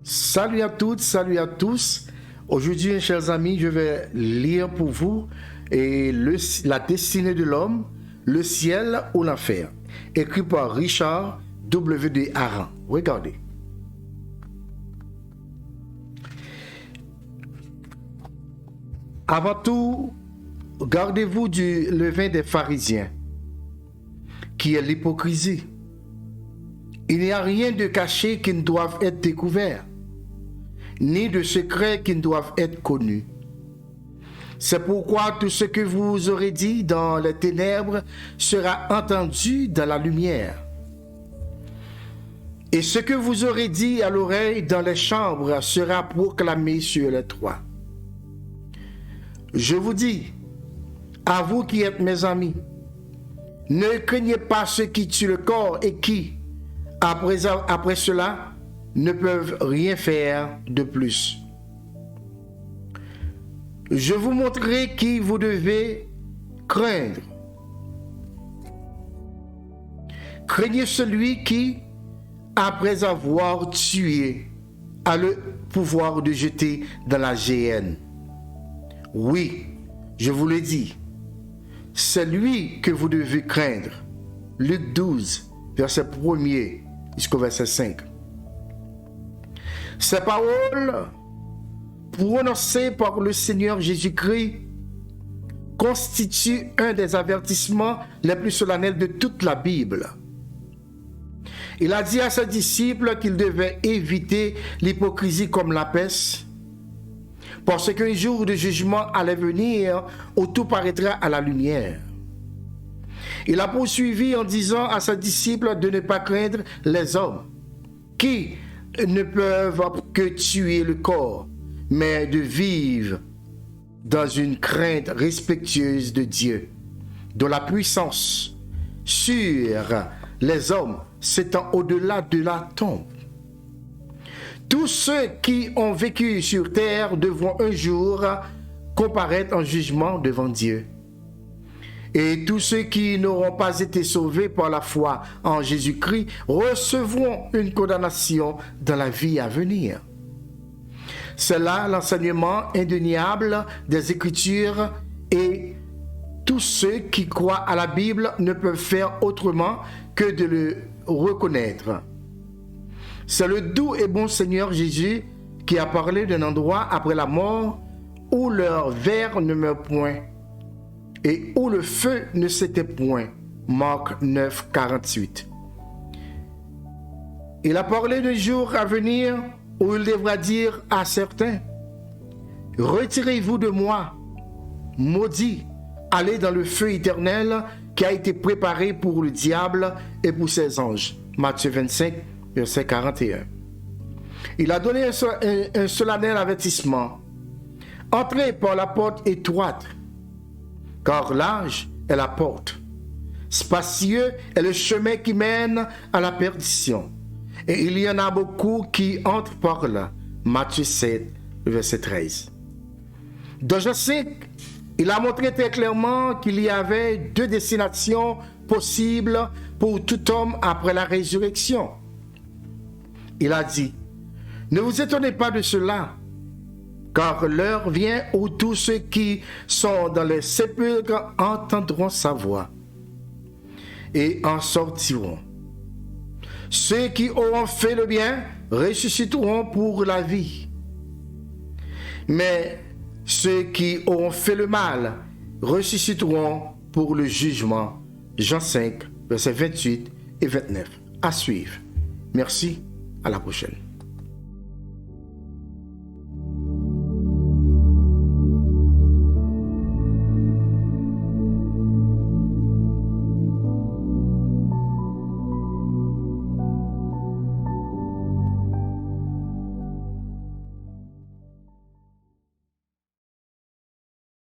Salut à toutes, salut à tous. Aujourd'hui, mes chers amis, je vais lire pour vous La destinée de l'homme, le ciel ou l'enfer, écrit par Richard W. Aran. Regardez. Avant tout, gardez-vous du levain des pharisiens, qui est l'hypocrisie. Il n'y a rien de caché qui ne doive être découvert, ni de secrets qui ne doivent être connus. C'est pourquoi tout ce que vous aurez dit dans les ténèbres sera entendu dans la lumière. Et ce que vous aurez dit à l'oreille dans les chambres sera proclamé sur les toits. Je vous dis, à vous qui êtes mes amis, ne craignez pas ceux qui tuent le corps et qui, après cela, ne peuvent rien faire de plus. Je vous montrerai qui vous devez craindre. Craignez celui qui, après avoir tué, a le pouvoir de jeter dans la géhenne. Oui, je vous le dis, c'est lui que vous devez craindre. Luc 12, verset 1er jusqu'au verset 5. Ces paroles, prononcées par le Seigneur Jésus-Christ, constituent un des avertissements les plus solennels de toute la Bible. Il a dit à ses disciples qu'ils devaient éviter l'hypocrisie comme la peste, parce qu'un jour de jugement allait venir où tout paraîtra à la lumière. Il a poursuivi en disant à ses disciples de ne pas craindre les hommes, qui ne peuvent que tuer le corps, mais de vivre dans une crainte respectueuse de Dieu, dont la puissance sur les hommes s'étend au-delà de la tombe. Tous ceux qui ont vécu sur terre devront un jour comparaître en jugement devant Dieu. Et tous ceux qui n'auront pas été sauvés par la foi en Jésus-Christ recevront une condamnation dans la vie à venir. C'est là l'enseignement indéniable des Écritures, et tous ceux qui croient à la Bible ne peuvent faire autrement que de le reconnaître. C'est le doux et bon Seigneur Jésus qui a parlé d'un endroit après la mort où leur ver ne meurt point et où le feu ne s'éteint point. Marc 9, 48. Il a parlé d'un jour à venir où il devra dire à certains: retirez-vous de moi, maudits, allez dans le feu éternel qui a été préparé pour le diable et pour ses anges. Matthieu 25, verset 41. Il a donné un solennel avertissement: entrez par la porte étroite, car large est la porte, spacieux est le chemin qui mène à la perdition, et il y en a beaucoup qui entrent par là. Matthieu 7, verset 13. Dans Jean 5, il a montré très clairement qu'il y avait deux destinations possibles pour tout homme après la résurrection. Il a dit: ne vous étonnez pas de cela, car l'heure vient où tous ceux qui sont dans les sépulcres entendront sa voix et en sortiront. Ceux qui auront fait le bien ressusciteront pour la vie, mais ceux qui auront fait le mal ressusciteront pour le jugement. Jean 5, versets 28 et 29. À suivre. Merci, à la prochaine.